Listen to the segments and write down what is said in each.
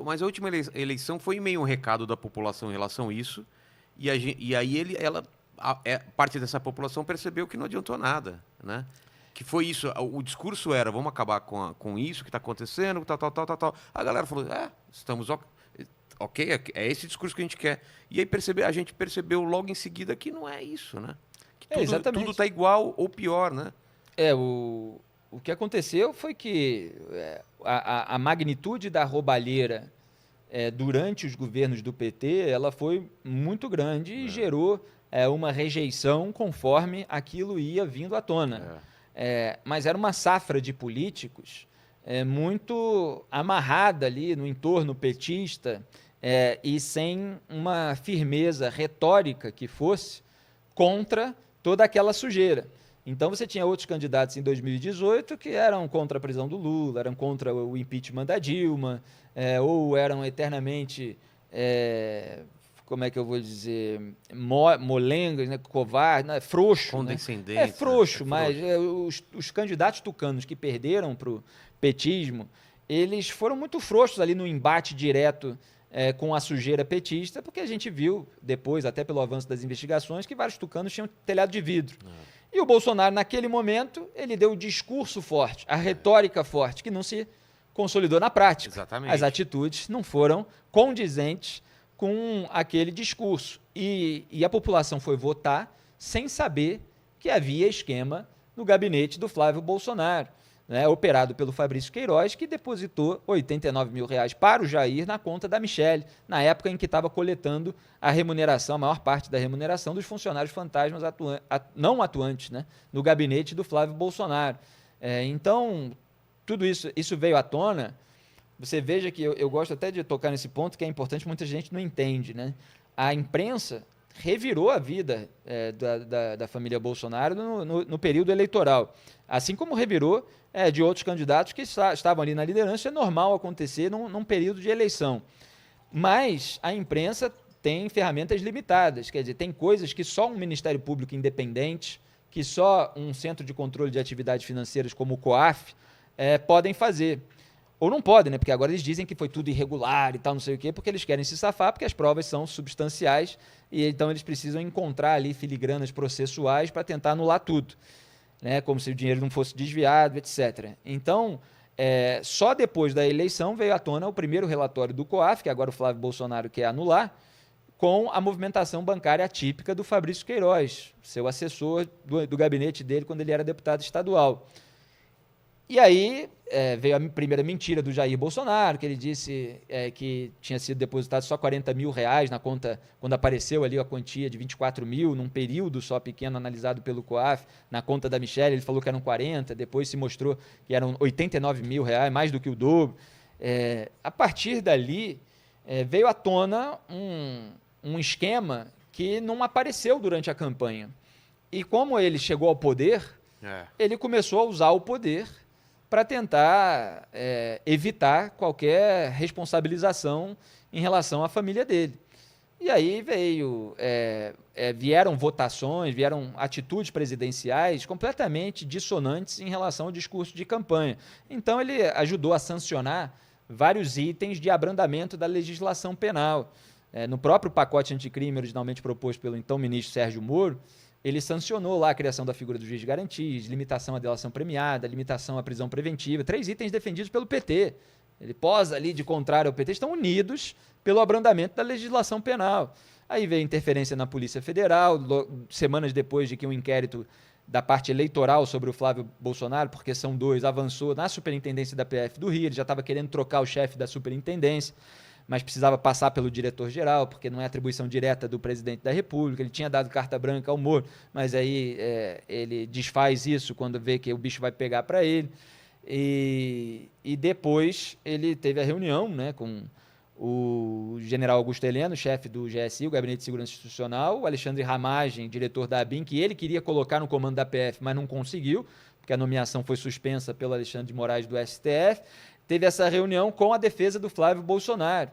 mas a última eleição foi meio um recado da população em relação a isso, e aí parte dessa população percebeu que não adiantou nada, né? Que foi isso, o discurso era, vamos acabar com isso que está acontecendo, tal, tal, tal, tal, tal. A galera falou, estamos ok, é esse discurso que a gente quer. E aí a gente percebeu logo em seguida que não é isso, né? Que tudo Exatamente. está igual ou pior, né? O que aconteceu foi que a magnitude da roubalheira durante os governos do PT ela foi muito grande e gerou uma rejeição conforme aquilo ia vindo à tona. Mas era uma safra de políticos muito amarrada ali no entorno petista e sem uma firmeza retórica que fosse contra toda aquela sujeira. Então você tinha outros candidatos em 2018 que eram contra a prisão do Lula, eram contra o impeachment da Dilma, ou eram eternamente, como é que eu vou dizer, molengos, né, covardes, né, frouxo. Condescendente. Frouxo, mas os candidatos tucanos que perderam para o petismo, eles foram muito frouxos ali no embate direto com a sujeira petista, porque a gente viu depois, até pelo avanço das investigações, que vários tucanos tinham telhado de vidro. E o Bolsonaro, naquele momento, ele deu o discurso forte, a retórica forte, que não se consolidou na prática. Exatamente. As atitudes não foram condizentes com aquele discurso. E a população foi votar sem saber que havia esquema no gabinete do Flávio Bolsonaro, né, operado pelo Fabrício Queiroz, que depositou R$89 mil para o Jair na conta da Michelle, na época em que estava coletando a remuneração, a maior parte da remuneração dos funcionários fantasmas não atuantes, né, no gabinete do Flávio Bolsonaro. Então, tudo isso veio à tona. Você veja que eu gosto até de tocar nesse ponto, que é importante, muita gente não entende, né? A imprensa revirou a vida da família Bolsonaro no período eleitoral, assim como revirou de outros candidatos que estavam ali na liderança. É normal acontecer num período de eleição, mas a imprensa tem ferramentas limitadas, quer dizer, tem coisas que só um Ministério Público independente, que só um Centro de Controle de Atividades Financeiras como o COAF podem fazer. Ou não podem, né? Porque agora eles dizem que foi tudo irregular e tal, não sei o quê, porque eles querem se safar, porque as provas são substanciais e então eles precisam encontrar ali filigranas processuais para tentar anular tudo, né? Como se o dinheiro não fosse desviado, etc. Então, só depois da eleição veio à tona o primeiro relatório do COAF, que agora o Flávio Bolsonaro quer anular, com a movimentação bancária atípica do Fabrício Queiroz, seu assessor do gabinete dele quando ele era deputado estadual. E aí veio a primeira mentira do Jair Bolsonaro, que ele disse que tinha sido depositado só R$40 mil na conta, quando apareceu ali a quantia de 24 mil, num período só pequeno analisado pelo COAF, na conta da Michelle, ele falou que eram 40, depois se mostrou que eram R$89 mil, mais do que o dobro. A partir dali, veio à tona um esquema que não apareceu durante a campanha. E como ele chegou ao poder, ele começou a usar o poder para tentar evitar qualquer responsabilização em relação à família dele. E aí vieram votações, vieram atitudes presidenciais completamente dissonantes em relação ao discurso de campanha. Então ele ajudou a sancionar vários itens de abrandamento da legislação penal. No próprio pacote anticrime originalmente proposto pelo então ministro Sérgio Moro, ele sancionou lá a criação da figura do juiz de garantias, limitação à delação premiada, limitação à prisão preventiva, 3 itens defendidos pelo PT. Ele posa ali de contrário ao PT, estão unidos pelo abrandamento da legislação penal. Aí veio interferência na Polícia Federal, semanas depois de que um inquérito da parte eleitoral sobre o Flávio Bolsonaro, porque são 2, avançou na superintendência da PF do Rio, ele já estava querendo trocar o chefe da superintendência, mas precisava passar pelo diretor-geral, porque não é atribuição direta do presidente da República. Ele tinha dado carta branca ao Moro, mas aí ele desfaz isso quando vê que o bicho vai pegar para ele. E depois ele teve a reunião, né, com o general Augusto Heleno, chefe do GSI, o Gabinete de Segurança Institucional, o Alexandre Ramagem, diretor da ABIN, que ele queria colocar no comando da PF, mas não conseguiu, porque a nomeação foi suspensa pelo Alexandre de Moraes do STF. Teve essa reunião com a defesa do Flávio Bolsonaro.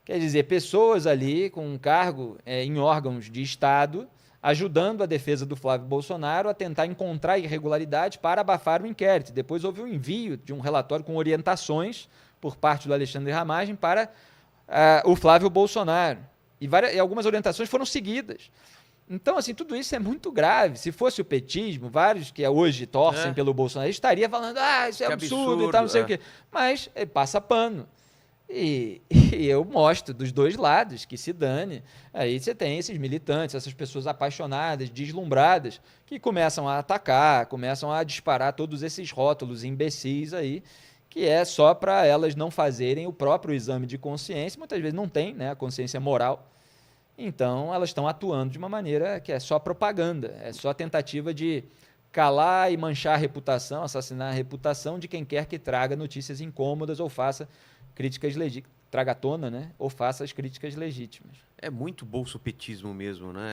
Quer dizer, pessoas ali com um cargo em órgãos de Estado, ajudando a defesa do Flávio Bolsonaro a tentar encontrar irregularidades para abafar o inquérito. Depois houve um envio de um relatório com orientações por parte do Alexandre Ramagem para o Flávio Bolsonaro. E algumas orientações foram seguidas. Então, assim, tudo isso é muito grave. Se fosse o petismo, vários que hoje torcem pelo Bolsonaro estaria falando, isso é absurdo e tal, não sei o quê. Mas passa pano. E eu mostro dos dois lados que se dane. Aí você tem esses militantes, essas pessoas apaixonadas, deslumbradas, que começam a atacar, começam a disparar todos esses rótulos imbecis aí, que é só para elas não fazerem o próprio exame de consciência. Muitas vezes não tem, né, a consciência moral. Então, elas estão atuando de uma maneira que é só propaganda, é só tentativa de calar e manchar a reputação, assassinar a reputação de quem quer que traga notícias incômodas ou faça críticas legítimas, traga à tona, né? Ou faça as críticas legítimas. É muito bolsopetismo mesmo, né?